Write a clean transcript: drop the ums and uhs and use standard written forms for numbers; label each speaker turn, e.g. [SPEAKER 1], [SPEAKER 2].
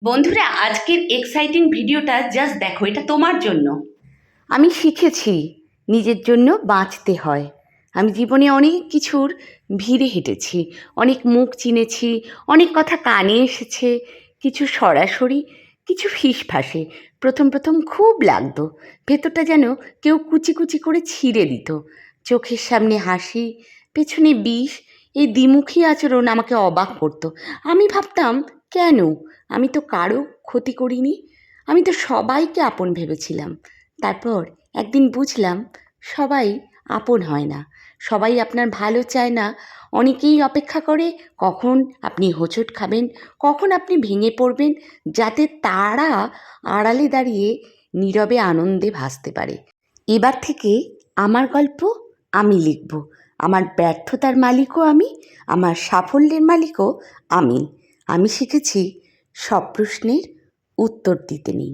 [SPEAKER 1] বন্ধুরা, আজকের এক্সাইটিং ভিডিওটা জাস্ট দেখো, এটা তোমার জন্য। আমি শিখেছি নিজের জন্য বাঁচতে হয়। আমি জীবনে অনেক কিছুর ভিড়ে হেঁটেছি, অনেক মুখ চিনেছি, অনেক কথা কানে এসেছে, কিছু সরাসরি, কিছু ফিসফাসে। প্রথম প্রথম খুব লাগতো, ভেতরটা যেন কেউ কুচি কুচি করে ছিঁড়ে দিত। চোখের সামনে হাসি, পেছনে বিষ, এই দ্বিমুখী আচরণ আমাকে অবাক করতো। আমি ভাবতাম, কেন? আমি তো কারো ক্ষতি করিনি, আমি তো সবাইকে আপন ভেবেছিলাম। তারপর একদিন বুঝলাম, সবাই আপন হয় না, সবাই আপনার ভালো চায় না। অনেকেই অপেক্ষা করে কখন আপনি হোঁচট খাবেন, কখন আপনি ভেঙে পড়বেন, যাতে তারা আড়ালে দাঁড়িয়ে নীরবে আনন্দে ভাসতে পারে। এবার থেকে আমার গল্প আমি লিখব। আমার ব্যর্থতার মালিকও আমি, আমার সাফল্যের মালিকও আমি। আমি শিখেছি সব প্রশ্নের উত্তর দিতে নেই।